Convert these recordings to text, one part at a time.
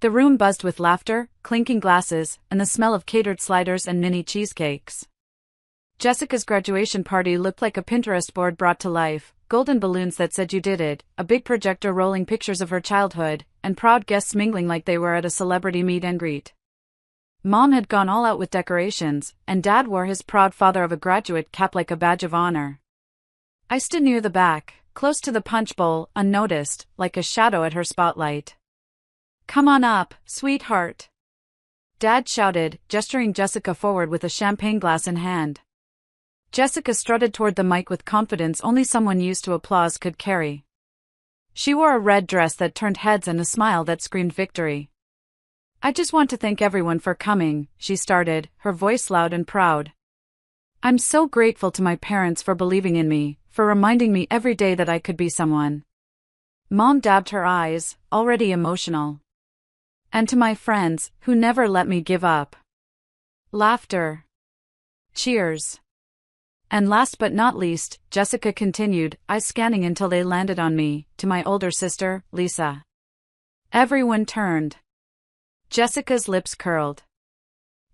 The room buzzed with laughter, clinking glasses, and the smell of catered sliders and mini cheesecakes. Jessica's graduation party looked like a Pinterest board brought to life, golden balloons that said you did it, a big projector rolling pictures of her childhood, and proud guests mingling like they were at a celebrity meet and greet. Mom had gone all out with decorations, and Dad wore his proud father of a graduate cap like a badge of honor. I stood near the back, close to the punch bowl, unnoticed, like a shadow at her spotlight. "Come on up, sweetheart," Dad shouted, gesturing Jessica forward with a champagne glass in hand. Jessica strutted toward the mic with confidence only someone used to applause could carry. She wore a red dress that turned heads and a smile that screamed victory. "I just want to thank everyone for coming," she started, her voice loud and proud. "I'm so grateful to my parents for believing in me, for reminding me every day that I could be someone." Mom dabbed her eyes, already emotional. "And to my friends, who never let me give up." Laughter. Cheers. "And last but not least," Jessica continued, eyes scanning until they landed on me, "to my older sister, Lisa." Everyone turned. Jessica's lips curled.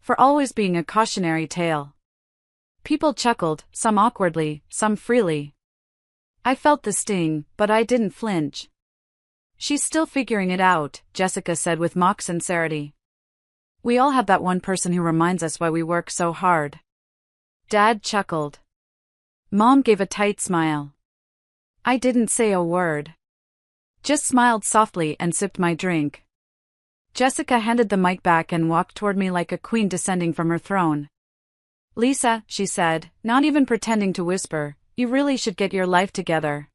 "For always being a cautionary tale." People chuckled, some awkwardly, some freely. I felt the sting, but I didn't flinch. "She's still figuring it out," Jessica said with mock sincerity. "We all have that one person who reminds us why we work so hard." Dad chuckled. Mom gave a tight smile. I didn't say a word. Just smiled softly and sipped my drink. Jessica handed the mic back and walked toward me like a queen descending from her throne. "Lisa," she said, not even pretending to whisper, "you really should get your life together.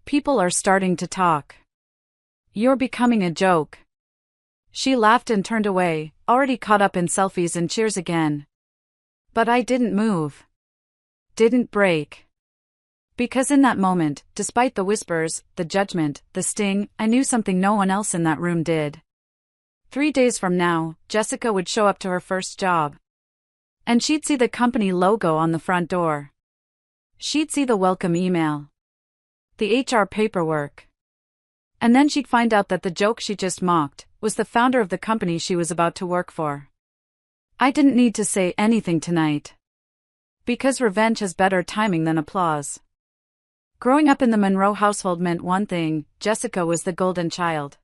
People are starting to talk. You're becoming a joke." She laughed and turned away, already caught up in selfies and cheers again. But I didn't move. Didn't break. Because in that moment, despite the whispers, the judgment, the sting, I knew something no one else in that room did. 3 days from now, Jessica would show up to her first job. And she'd see the company logo on the front door. She'd see the welcome email. The HR paperwork. And then she'd find out that the joke she just mocked was the founder of the company she was about to work for. I didn't need to say anything tonight. Because revenge has better timing than applause. Growing up in the Monroe household meant one thing: Jessica was the golden child.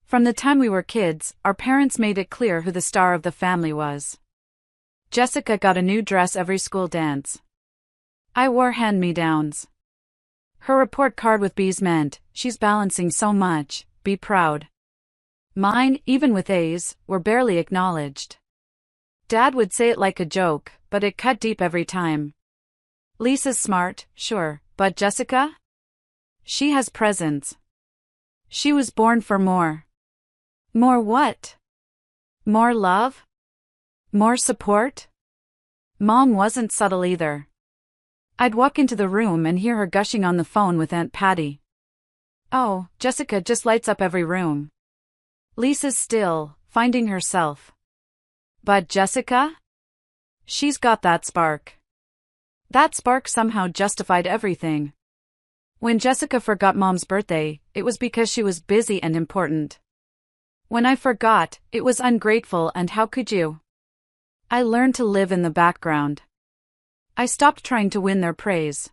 From the time we were kids, our parents made it clear who the star of the family was. Jessica got a new dress every school dance. I wore hand-me-downs. Her report card with B's meant, "She's balancing so much, be proud." Mine, even with A's, were barely acknowledged. Dad would say it like a joke, but it cut deep every time. "Lisa's smart, sure, but Jessica? She has presence. She was born for more." More what? More love? More support? Mom wasn't subtle either. I'd walk into the room and hear her gushing on the phone with Aunt Patty. "Oh, Jessica just lights up every room. Lisa's still finding herself. But Jessica? She's got that spark." That spark somehow justified everything. When Jessica forgot Mom's birthday, it was because she was busy and important. When I forgot, it was ungrateful, and how could you? I learned to live in the background. I stopped trying to win their praise.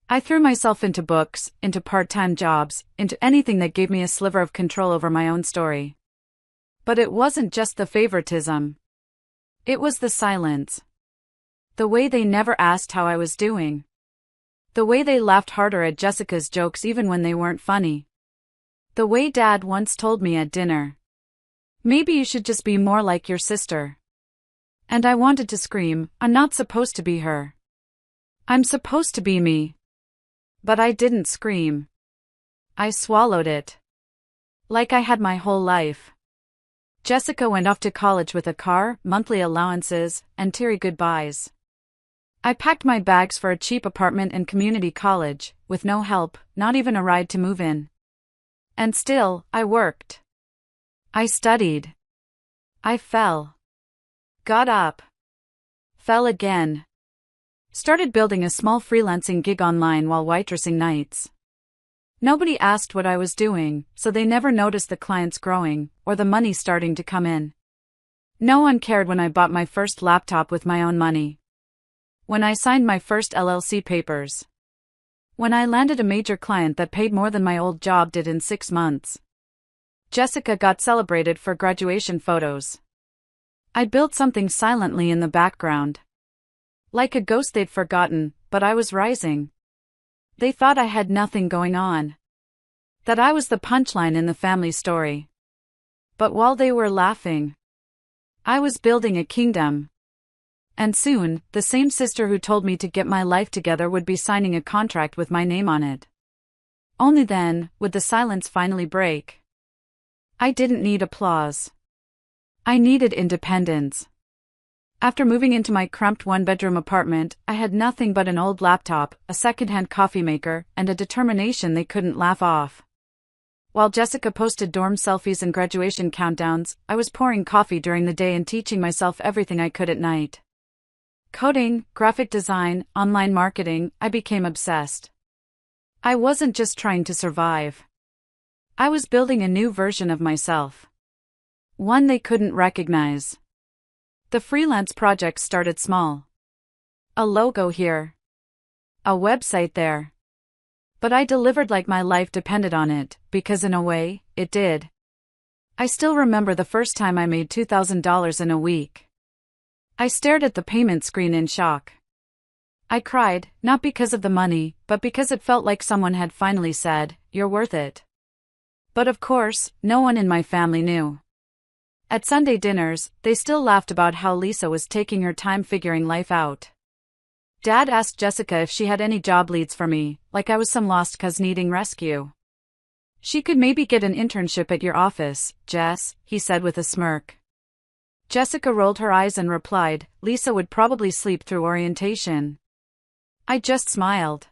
I threw myself into books, into part-time jobs, into anything that gave me a sliver of control over my own story. But it wasn't just the favoritism. It was the silence. The way they never asked how I was doing. The way they laughed harder at Jessica's jokes even when they weren't funny. The way Dad once told me at dinner, "Maybe you should just be more like your sister." And I wanted to scream, "I'm not supposed to be her. I'm supposed to be me." But I didn't scream. I swallowed it. Like I had my whole life. Jessica went off to college with a car, monthly allowances, and teary goodbyes. I packed my bags for a cheap apartment and community college, with no help, not even a ride to move in. And still, I worked. I studied. I fell. Got up. Fell again. Started building a small freelancing gig online while waitressing nights. Nobody asked what I was doing, so they never noticed the clients growing, or the money starting to come in. No one cared when I bought my first laptop with my own money. When I signed my first LLC papers. When I landed a major client that paid more than my old job did in 6 months. Jessica got celebrated for graduation photos. I built something silently in the background. Like a ghost they'd forgotten, but I was rising. They thought I had nothing going on. That I was the punchline in the family story. But while they were laughing, I was building a kingdom. And soon, the same sister who told me to get my life together would be signing a contract with my name on it. Only then would the silence finally break. I didn't need applause. I needed independence. After moving into my cramped one-bedroom apartment, I had nothing but an old laptop, a second-hand coffee maker, and a determination they couldn't laugh off. While Jessica posted dorm selfies and graduation countdowns, I was pouring coffee during the day and teaching myself everything I could at night. Coding, graphic design, online marketing, I became obsessed. I wasn't just trying to survive. I was building a new version of myself. One they couldn't recognize. The freelance project started small. A logo here. A website there. But I delivered like my life depended on it, because in a way, it did. I still remember the first time I made $2,000 in a week. I stared at the payment screen in shock. I cried, not because of the money, but because it felt like someone had finally said, "You're worth it." But of course, no one in my family knew. At Sunday dinners, they still laughed about how Lisa was taking her time figuring life out. Dad asked Jessica if she had any job leads for me, like I was some lost cuz needing rescue. "She could maybe get an internship at your office, Jess," he said with a smirk. Jessica rolled her eyes and replied, "Lisa would probably sleep through orientation." I just smiled.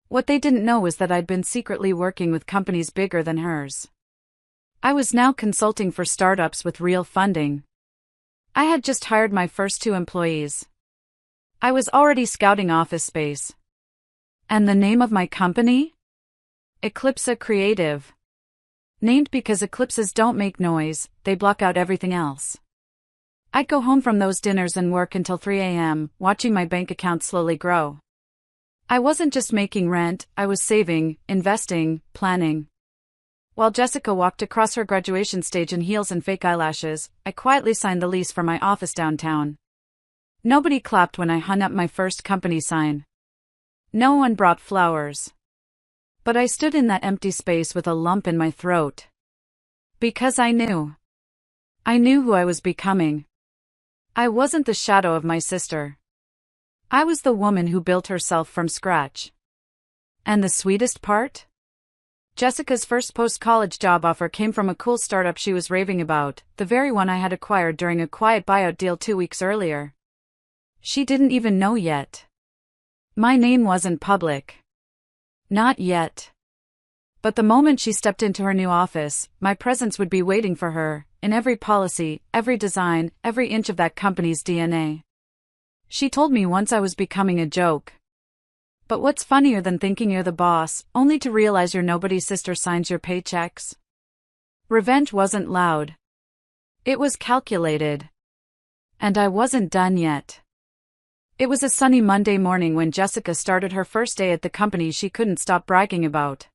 What they didn't know was that I'd been secretly working with companies bigger than hers. I was now consulting for startups with real funding. I had just hired my first 2 employees. I was already scouting office space. And the name of my company? Eclipse Creative. Named because eclipses don't make noise, they block out everything else. I'd go home from those dinners and work until 3 a.m., watching my bank account slowly grow. I wasn't just making rent, I was saving, investing, planning. While Jessica walked across her graduation stage in heels and fake eyelashes, I quietly signed the lease for my office downtown. Nobody clapped when I hung up my first company sign. No one brought flowers. But I stood in that empty space with a lump in my throat. Because I knew. I knew who I was becoming. I wasn't the shadow of my sister. I was the woman who built herself from scratch. And the sweetest part? Jessica's first post-college job offer came from a cool startup she was raving about, the very one I had acquired during a quiet buyout deal 2 weeks earlier. She didn't even know yet. My name wasn't public. Not yet. But the moment she stepped into her new office, my presence would be waiting for her, in every policy, every design, every inch of that company's DNA. She told me once I was becoming a joke. But what's funnier than thinking you're the boss, only to realize you're nobody's sister signs your paychecks? Revenge wasn't loud. It was calculated. And I wasn't done yet. It was a sunny Monday morning when Jessica started her first day at the company she couldn't stop bragging about.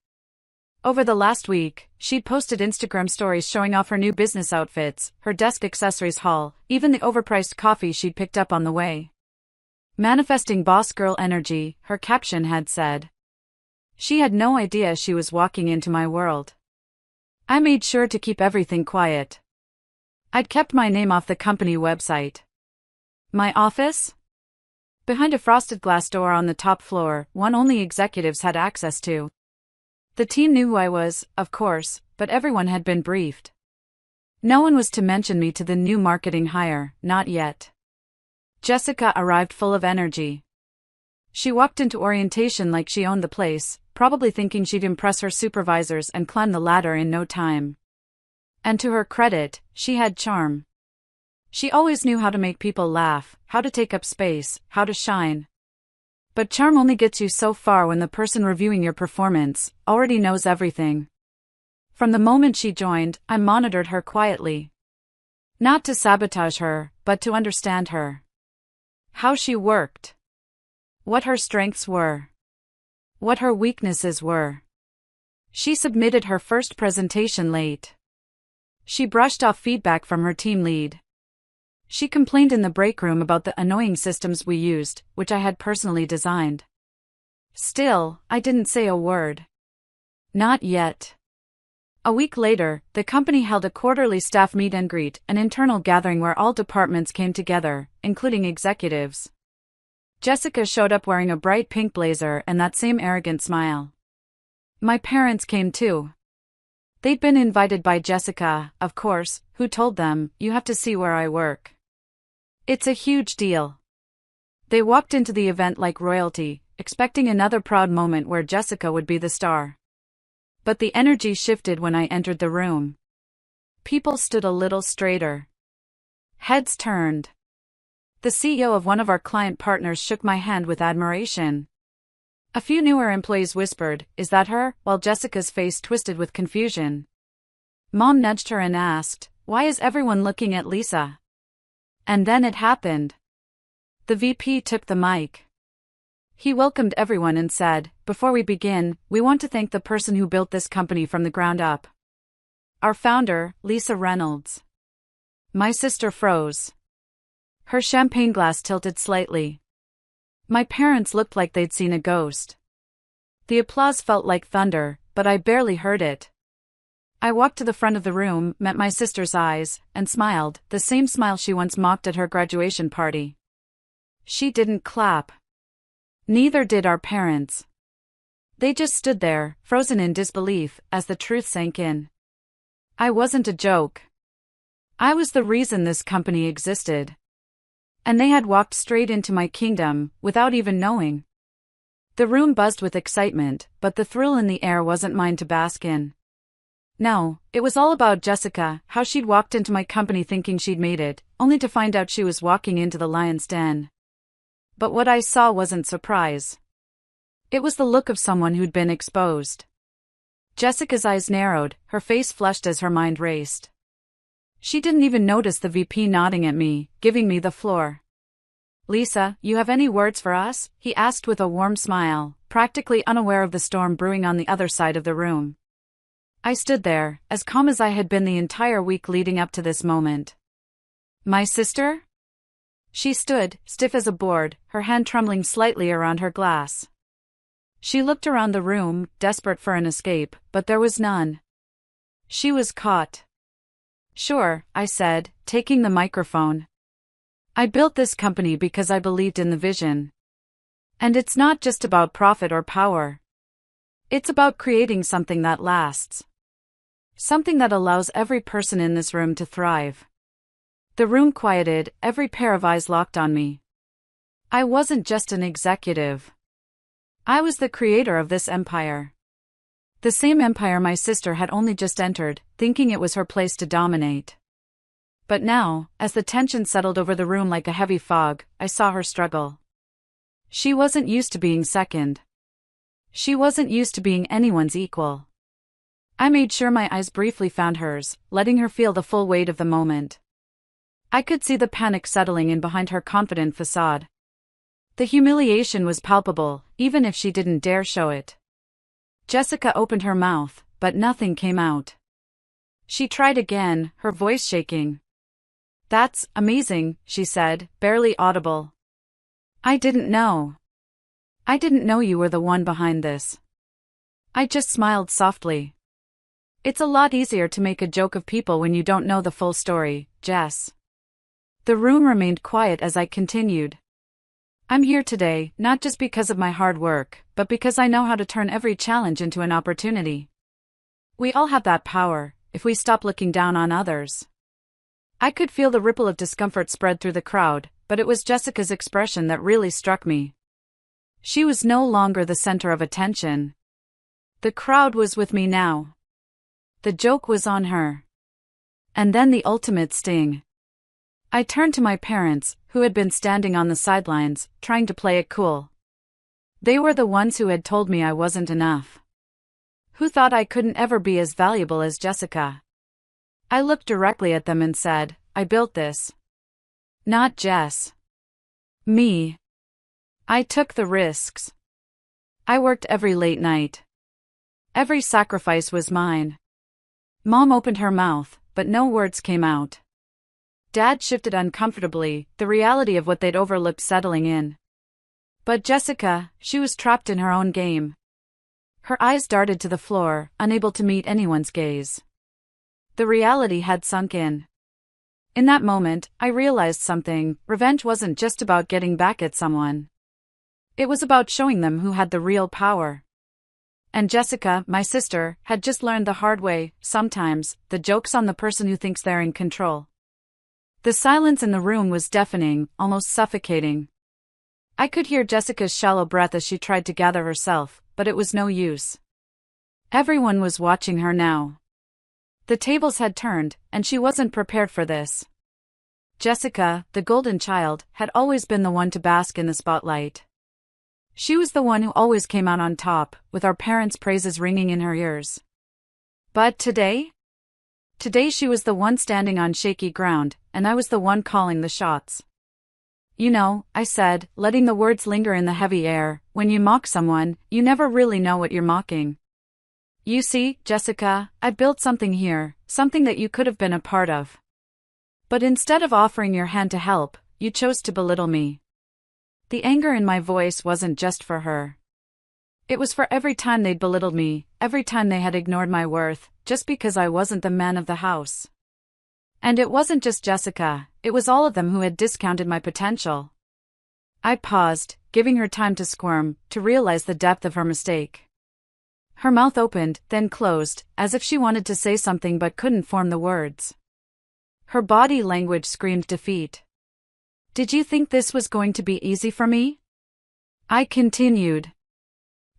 Over the last week, she'd posted Instagram stories showing off her new business outfits, her desk accessories haul, even the overpriced coffee she'd picked up on the way. Manifesting boss girl energy, her caption had said. She had no idea she was walking into my world. I made sure to keep everything quiet. I'd kept my name off the company website. My office? Behind a frosted glass door on the top floor, one only executives had access to. The team knew who I was, of course, but everyone had been briefed. No one was to mention me to the new marketing hire, not yet. Jessica arrived full of energy. She walked into orientation like she owned the place, probably thinking she'd impress her supervisors and climb the ladder in no time. And to her credit, she had charm. She always knew how to make people laugh, how to take up space, how to shine. But charm only gets you so far when the person reviewing your performance already knows everything. From the moment she joined, I monitored her quietly. Not to sabotage her, but to understand her. How she worked. What her strengths were. What her weaknesses were. She submitted her first presentation late. She brushed off feedback from her team lead. She complained in the break room about the annoying systems we used, which I had personally designed. Still, I didn't say a word. Not yet. A week later, the company held a quarterly staff meet and greet, an internal gathering where all departments came together, including executives. Jessica showed up wearing a bright pink blazer and that same arrogant smile. My parents came too. They'd been invited by Jessica, of course, who told them, "You have to see where I work. It's a huge deal." They walked into the event like royalty, expecting another proud moment where Jessica would be the star. But the energy shifted when I entered the room. People stood a little straighter. Heads turned. The CEO of one of our client partners shook my hand with admiration. A few newer employees whispered, "Is that her?" while Jessica's face twisted with confusion. Mom nudged her and asked, "Why is everyone looking at Lisa?" And then it happened. The VP took the mic. He welcomed everyone and said, "Before we begin, we want to thank the person who built this company from the ground up. Our founder, Lisa Reynolds." My sister froze. Her champagne glass tilted slightly. My parents looked like they'd seen a ghost. The applause felt like thunder, but I barely heard it. I walked to the front of the room, met my sister's eyes, and smiled, the same smile she once mocked at her graduation party. She didn't clap. Neither did our parents. They just stood there, frozen in disbelief, as the truth sank in. I wasn't a joke. I was the reason this company existed. And they had walked straight into my kingdom, without even knowing. The room buzzed with excitement, but the thrill in the air wasn't mine to bask in. No, it was all about Jessica, how she'd walked into my company thinking she'd made it, only to find out she was walking into the lion's den. But what I saw wasn't surprise. It was the look of someone who'd been exposed. Jessica's eyes narrowed, her face flushed as her mind raced. She didn't even notice the VP nodding at me, giving me the floor. "Lisa, you have any words for us?" he asked with a warm smile, practically unaware of the storm brewing on the other side of the room. I stood there, as calm as I had been the entire week leading up to this moment. "My sister?" She stood, stiff as a board, her hand trembling slightly around her glass. She looked around the room, desperate for an escape, but there was none. She was caught. "Sure," I said, taking the microphone. "I built this company because I believed in the vision. And it's not just about profit or power. It's about creating something that lasts. Something that allows every person in this room to thrive." The room quieted, every pair of eyes locked on me. I wasn't just an executive. I was the creator of this empire. The same empire my sister had only just entered, thinking it was her place to dominate. But now, as the tension settled over the room like a heavy fog, I saw her struggle. She wasn't used to being second. She wasn't used to being anyone's equal. I made sure my eyes briefly found hers, letting her feel the full weight of the moment. I could see the panic settling in behind her confident facade. The humiliation was palpable, even if she didn't dare show it. Jessica opened her mouth, but nothing came out. She tried again, her voice shaking. "That's amazing," she said, barely audible. "I didn't know. I didn't know you were the one behind this." I just smiled softly. "It's a lot easier to make a joke of people when you don't know the full story, Jess." The room remained quiet as I continued. "I'm here today, not just because of my hard work, but because I know how to turn every challenge into an opportunity. We all have that power, if we stop looking down on others." I could feel the ripple of discomfort spread through the crowd, but it was Jessica's expression that really struck me. She was no longer the center of attention. The crowd was with me now. The joke was on her. And then the ultimate sting. I turned to my parents, who had been standing on the sidelines, trying to play it cool. They were the ones who had told me I wasn't enough. Who thought I couldn't ever be as valuable as Jessica. I looked directly at them and said, I built this. Not Jess. Me. I took the risks. I worked every late night. Every sacrifice was mine. Mom opened her mouth, but no words came out. Dad shifted uncomfortably, the reality of what they'd overlooked settling in. But Jessica, she was trapped in her own game. Her eyes darted to the floor, unable to meet anyone's gaze. The reality had sunk in. In that moment, I realized something. Revenge wasn't just about getting back at someone. It was about showing them who had the real power. And Jessica, my sister, had just learned the hard way. Sometimes, the joke's on the person who thinks they're in control. The silence in the room was deafening, almost suffocating. I could hear Jessica's shallow breath as she tried to gather herself, but it was no use. Everyone was watching her now. The tables had turned, and she wasn't prepared for this. Jessica, the golden child, had always been the one to bask in the spotlight. She was the one who always came out on top, with our parents' praises ringing in her ears. But today? Today she was the one standing on shaky ground, and I was the one calling the shots. You know, I said, letting the words linger in the heavy air, when you mock someone, you never really know what you're mocking. You see, Jessica, I built something here, something that you could have been a part of. But instead of offering your hand to help, you chose to belittle me. The anger in my voice wasn't just for her. It was for every time they'd belittled me, every time they had ignored my worth, just because I wasn't the man of the house. And it wasn't just Jessica, it was all of them who had discounted my potential. I paused, giving her time to squirm, to realize the depth of her mistake. Her mouth opened, then closed, as if she wanted to say something but couldn't form the words. Her body language screamed defeat. Did you think this was going to be easy for me? I continued.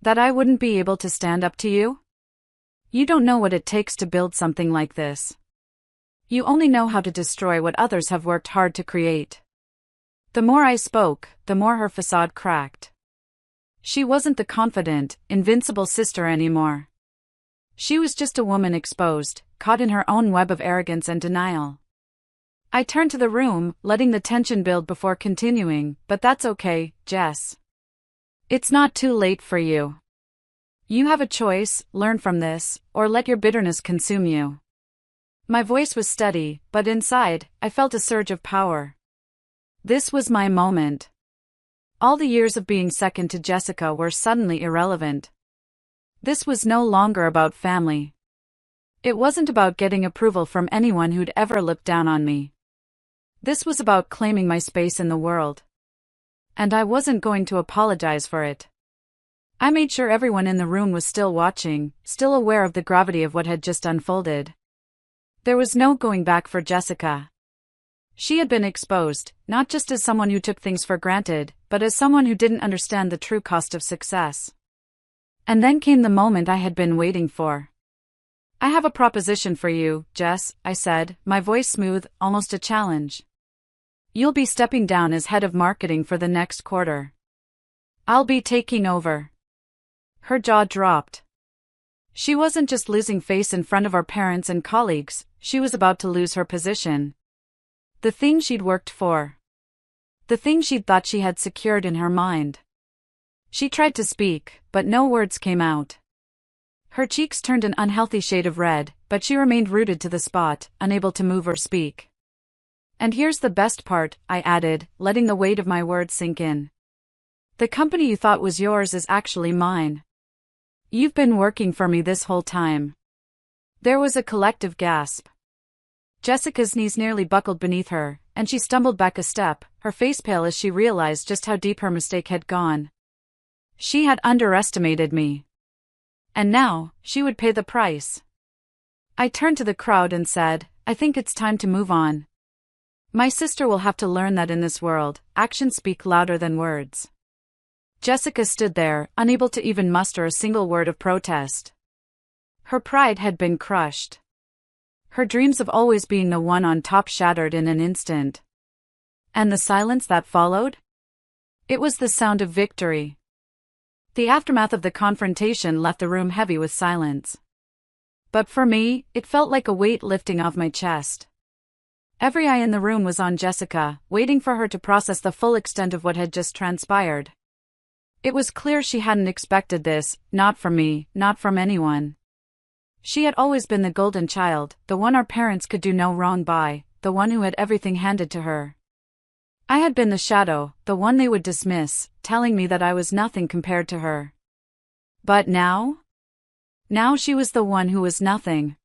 That I wouldn't be able to stand up to you? You don't know what it takes to build something like this. You only know how to destroy what others have worked hard to create. The more I spoke, the more her facade cracked. She wasn't the confident, invincible sister anymore. She was just a woman exposed, caught in her own web of arrogance and denial. I turned to the room, letting the tension build before continuing, but that's okay, Jess. It's not too late for you. You have a choice, learn from this, or let your bitterness consume you. My voice was steady, but inside, I felt a surge of power. This was my moment. All the years of being second to Jessica were suddenly irrelevant. This was no longer about family. It wasn't about getting approval from anyone who'd ever looked down on me. This was about claiming my space in the world. And I wasn't going to apologize for it. I made sure everyone in the room was still watching, still aware of the gravity of what had just unfolded. There was no going back for Jessica. She had been exposed, not just as someone who took things for granted, but as someone who didn't understand the true cost of success. And then came the moment I had been waiting for. I have a proposition for you, Jess, I said, my voice smooth, almost a challenge. You'll be stepping down as head of marketing for the next quarter. I'll be taking over. Her jaw dropped. She wasn't just losing face in front of our parents and colleagues, she was about to lose her position. The thing she'd worked for. The thing she'd thought she had secured in her mind. She tried to speak, but no words came out. Her cheeks turned an unhealthy shade of red, but she remained rooted to the spot, unable to move or speak. And here's the best part, I added, letting the weight of my words sink in. The company you thought was yours is actually mine. You've been working for me this whole time. There was a collective gasp. Jessica's knees nearly buckled beneath her, and she stumbled back a step, her face pale as she realized just how deep her mistake had gone. She had underestimated me. And now, she would pay the price. I turned to the crowd and said, I think it's time to move on. My sister will have to learn that in this world, actions speak louder than words. Jessica stood there, unable to even muster a single word of protest. Her pride had been crushed. Her dreams of always being the one on top shattered in an instant. And the silence that followed? It was the sound of victory. The aftermath of the confrontation left the room heavy with silence. But for me, it felt like a weight lifting off my chest. Every eye in the room was on Jessica, waiting for her to process the full extent of what had just transpired. It was clear she hadn't expected this, not from me, not from anyone. She had always been the golden child, the one our parents could do no wrong by, the one who had everything handed to her. I had been the shadow, the one they would dismiss, telling me that I was nothing compared to her. But now? Now she was the one who was nothing.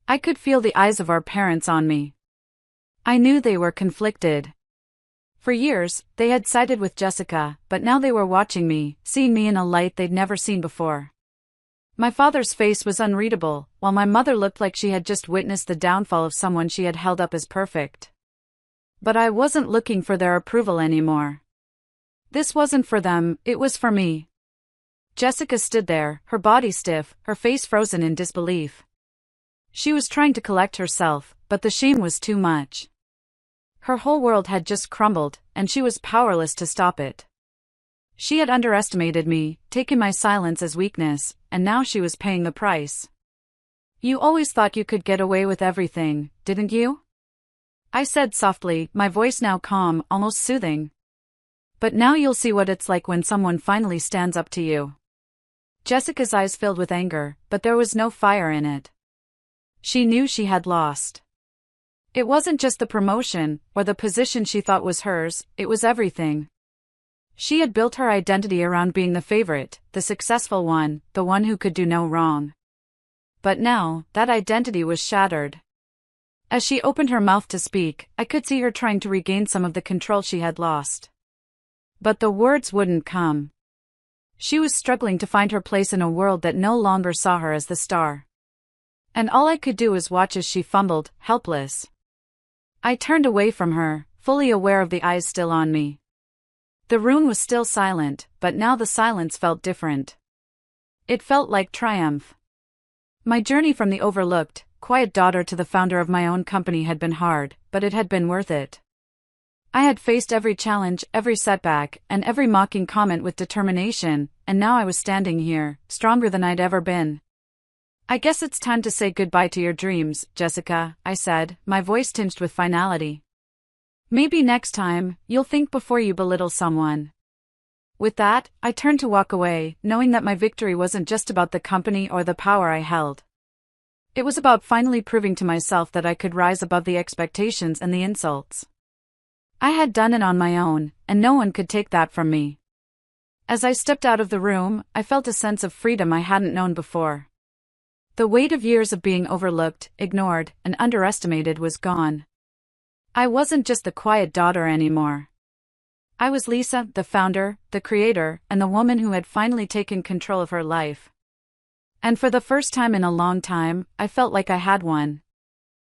I could feel the eyes of our parents on me. I knew they were conflicted. For years, they had sided with Jessica, but now they were watching me, seeing me in a light they'd never seen before. My father's face was unreadable, while my mother looked like she had just witnessed the downfall of someone she had held up as perfect. But I wasn't looking for their approval anymore. This wasn't for them, it was for me. Jessica stood there, her body stiff, her face frozen in disbelief. She was trying to collect herself, but the shame was too much. Her whole world had just crumbled, and she was powerless to stop it. She had underestimated me, taken my silence as weakness, and now she was paying the price. You always thought you could get away with everything, didn't you? I said softly, my voice now calm, almost soothing. But now you'll see what it's like when someone finally stands up to you. Jessica's eyes filled with anger, but there was no fire in it. She knew she had lost. It wasn't just the promotion, or the position she thought was hers, it was everything. She had built her identity around being the favorite, the successful one, the one who could do no wrong. But now, that identity was shattered. As she opened her mouth to speak, I could see her trying to regain some of the control she had lost. But the words wouldn't come. She was struggling to find her place in a world that no longer saw her as the star. And all I could do was watch as she fumbled, helpless. I turned away from her, fully aware of the eyes still on me. The room was still silent, but now the silence felt different. It felt like triumph. My journey from the overlooked, quiet daughter to the founder of my own company had been hard, but it had been worth it. I had faced every challenge, every setback, and every mocking comment with determination, and now I was standing here, stronger than I'd ever been. I guess it's time to say goodbye to your dreams, Jessica, I said, my voice tinged with finality. Maybe next time, you'll think before you belittle someone. With that, I turned to walk away, knowing that my victory wasn't just about the company or the power I held. It was about finally proving to myself that I could rise above the expectations and the insults. I had done it on my own, and no one could take that from me. As I stepped out of the room, I felt a sense of freedom I hadn't known before. The weight of years of being overlooked, ignored, and underestimated was gone. I wasn't just the quiet daughter anymore. I was Lisa, the founder, the creator, and the woman who had finally taken control of her life. And for the first time in a long time, I felt like I had won.